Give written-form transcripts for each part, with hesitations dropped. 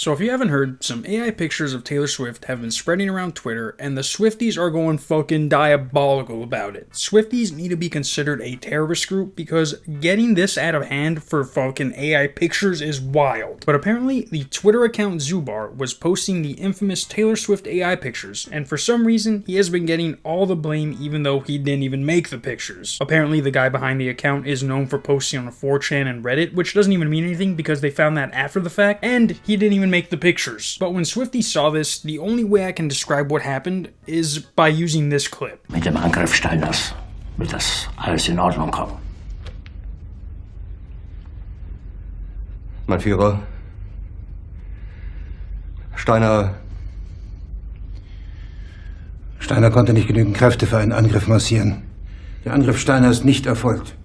So if you haven't heard, some AI pictures of Taylor Swift have been spreading around Twitter, and the swifties are going fucking diabolical about it. Swifties need to be considered a terrorist group because getting this out of hand for fucking AI pictures is wild. But apparently, the Twitter account Zubar was posting the infamous Taylor Swift AI pictures, and for some reason, he has been getting all the blame even though he didn't even make the pictures. Apparently, the guy behind the account is known for posting on 4chan and Reddit, which doesn't even mean anything because they found that after the fact, and he didn't even make the pictures. But when Swifties saw this, the only way I can describe what happened is by using this clip. Mit dem Angriff Steiners wird das alles in Ordnung kommen. Mein Führer, Steiner konnte nicht genügend Kräfte für einen Angriff massieren. Der Angriff Steiner ist nicht erfolgt.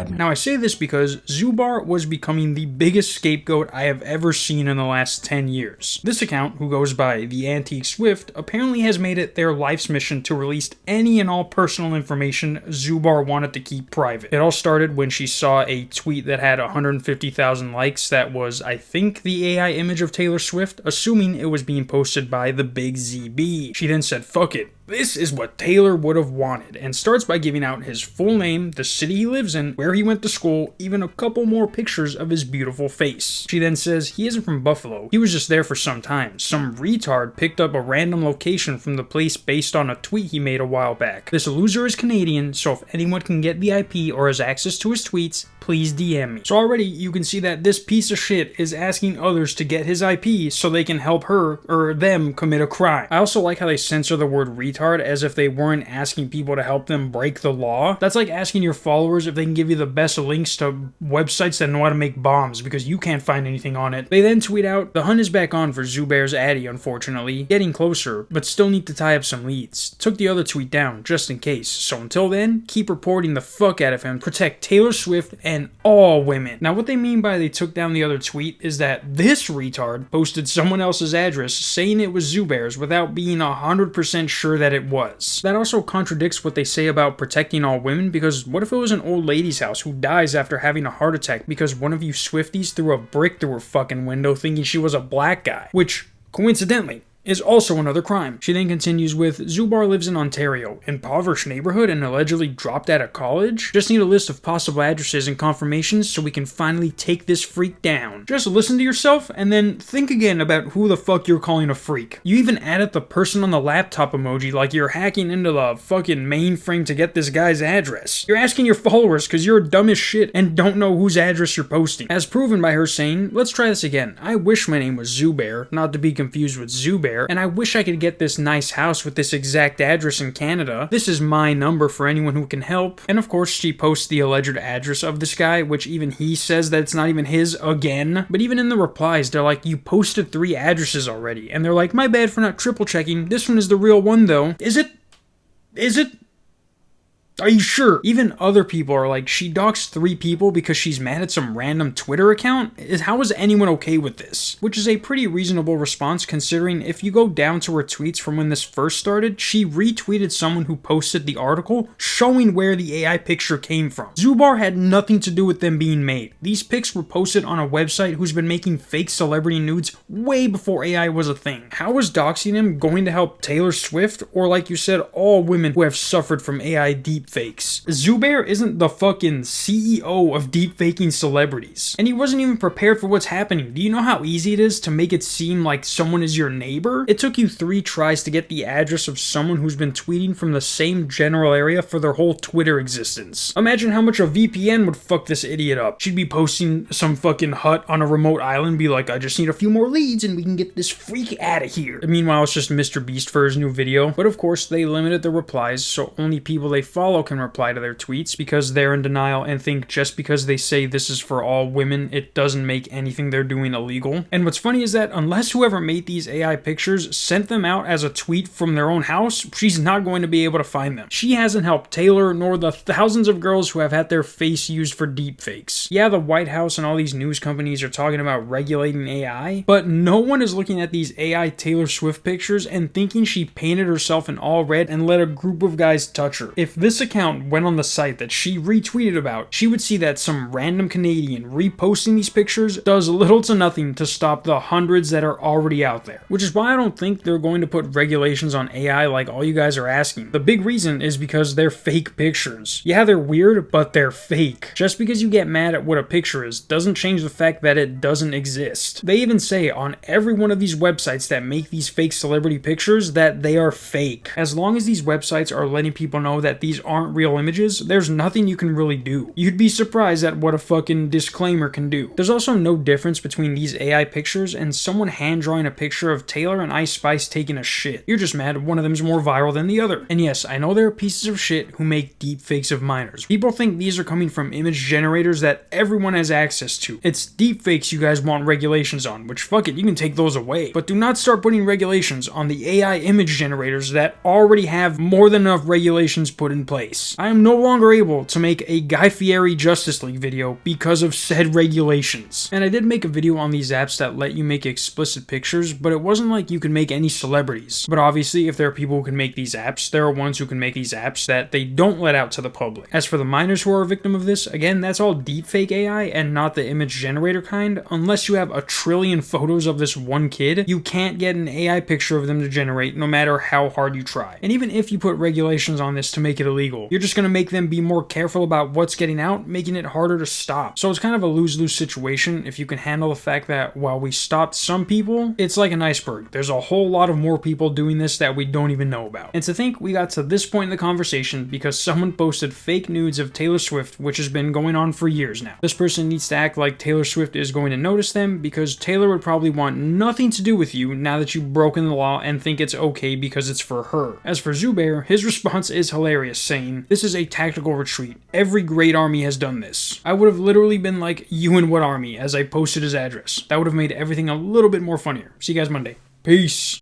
Now I say this because Zubar was becoming the biggest scapegoat I have ever seen in the last 10 years. This account, who goes by The Antique Swift, apparently has made it their life's mission to release any and all personal information Zubar wanted to keep private. It all started when she saw a tweet that had 150,000 likes that was, I think, the AI image of Taylor Swift, assuming it was being posted by the Big ZB. She then said, fuck it. This is what Taylor would have wanted, and starts by giving out his full name, the city he lives in, where he went to school, even a couple more pictures of his beautiful face. She then says he isn't from Buffalo, he was just there for some time. Some retard picked up a random location from the place based on a tweet he made a while back. This loser is Canadian, so if anyone can get the IP or has access to his tweets, please DM me. So already you can see that this piece of shit is asking others to get his IP so they can help her or them commit a crime. I also like how they censor the word retard as if they weren't asking people to help them break the law. That's like asking your followers if they can give you the best links to websites that know how to make bombs because you can't find anything on it. They then tweet out, the hunt is back on for Zubair's Addy, unfortunately. Getting closer, but still need to tie up some leads. Took the other tweet down, just in case. So until then, keep reporting the fuck out of him. Protect Taylor Swift and all women. Now what they mean by they took down the other tweet is that this retard posted someone else's address saying it was Zubair's without being 100% sure that it was. That also contradicts what they say about protecting all women, because what if it was an old lady's house who dies after having a heart attack because one of you Swifties threw a brick through her fucking window thinking she was a black guy? Which, coincidentally, is also another crime. She then continues with, Zubar lives in Ontario, impoverished neighborhood and allegedly dropped out of college. Just need a list of possible addresses and confirmations so we can finally take this freak down. Just listen to yourself and then think again about who the fuck you're calling a freak. You even added the person on the laptop emoji like you're hacking into the fucking mainframe to get this guy's address. You're asking your followers because you're dumb as shit and don't know whose address you're posting. As proven by her saying, let's try this again. I wish my name was Zubair, not to be confused with Zubair, and I wish I could get this nice house with this exact address in Canada. This is my number for anyone who can help. And of course, she posts the alleged address of this guy, which even he says that it's not even his again. But even in the replies, they're like, you posted 3 addresses already. And they're like, my bad for not triple checking. This one is the real one though. Is it? Is it? Are you sure? Even other people are like, she doxed 3 people because she's mad at some random Twitter account? How is anyone okay with this? Which is a pretty reasonable response considering if you go down to her tweets from when this first started, she retweeted someone who posted the article showing where the AI picture came from. Zubar had nothing to do with them being made. These pics were posted on a website who's been making fake celebrity nudes way before AI was a thing. How is doxing him going to help Taylor Swift or, like you said, all women who have suffered from AI deepfakes? Zubair isn't the fucking CEO of deepfaking celebrities. And he wasn't even prepared for what's happening. Do you know how easy it is to make it seem like someone is your neighbor? It took you 3 tries to get the address of someone who's been tweeting from the same general area for their whole Twitter existence. Imagine how much a VPN would fuck this idiot up. She'd be posting some fucking hut on a remote island, be like, I just need a few more leads and we can get this freak out of here. And meanwhile, it's just Mr. Beast for his new video. But of course, they limited the replies, so only people they follow follow can reply to their tweets because they're in denial and think just because they say this is for all women, it doesn't make anything they're doing illegal. And what's funny is that unless whoever made these AI pictures sent them out as a tweet from their own house, she's not going to be able to find them. She hasn't helped Taylor nor the thousands of girls who have had their face used for deepfakes. Yeah, the White House and all these news companies are talking about regulating AI, but no one is looking at these AI Taylor Swift pictures and thinking she painted herself in all red and let a group of guys touch her. If this account went on the site that she retweeted about, she would see that some random Canadian reposting these pictures does little to nothing to stop the hundreds that are already out there. Which is why I don't think they're going to put regulations on AI like all you guys are asking. The big reason is because they're fake pictures. Yeah, they're weird, but they're fake. Just because you get mad at what a picture is doesn't change the fact that it doesn't exist. They even say on every one of these websites that make these fake celebrity pictures that they are fake. As long as these websites are letting people know that these aren't real images, there's nothing you can really do. You'd be surprised at what a fucking disclaimer can do. There's also no difference between these AI pictures and someone hand drawing a picture of Taylor and Ice Spice taking a shit. You're just mad one of them's more viral than the other. And yes, I know there are pieces of shit who make deep fakes of minors. People think these are coming from image generators that everyone has access to. It's deep fakes you guys want regulations on, which fuck it, you can take those away. But do not start putting regulations on the AI image generators that already have more than enough regulations put in place. I am no longer able to make a Guy Fieri Justice League video because of said regulations. And I did make a video on these apps that let you make explicit pictures, but it wasn't like you could make any celebrities. But obviously, if there are people who can make these apps, there are ones who can make these apps that they don't let out to the public. As for the minors who are a victim of this, again, that's all deepfake AI and not the image generator kind. Unless you have a trillion photos of this one kid, you can't get an AI picture of them to generate no matter how hard you try. And even if you put regulations on this to make it illegal, you're just going to make them be more careful about what's getting out, making it harder to stop. So it's kind of a lose-lose situation if you can handle the fact that while we stopped some people, it's like an iceberg. There's a whole lot of more people doing this that we don't even know about. And to think we got to this point in the conversation because someone posted fake nudes of Taylor Swift, which has been going on for years now. This person needs to act like Taylor Swift is going to notice them because Taylor would probably want nothing to do with you now that you've broken the law and think it's okay because it's for her. As for Zubair, his response is hilarious, saying, "This is a tactical retreat. Every great army has done this." I would have literally been like, "You and what army?" as I posted his address. That would have made everything a little bit more funnier. See you guys Monday. Peace.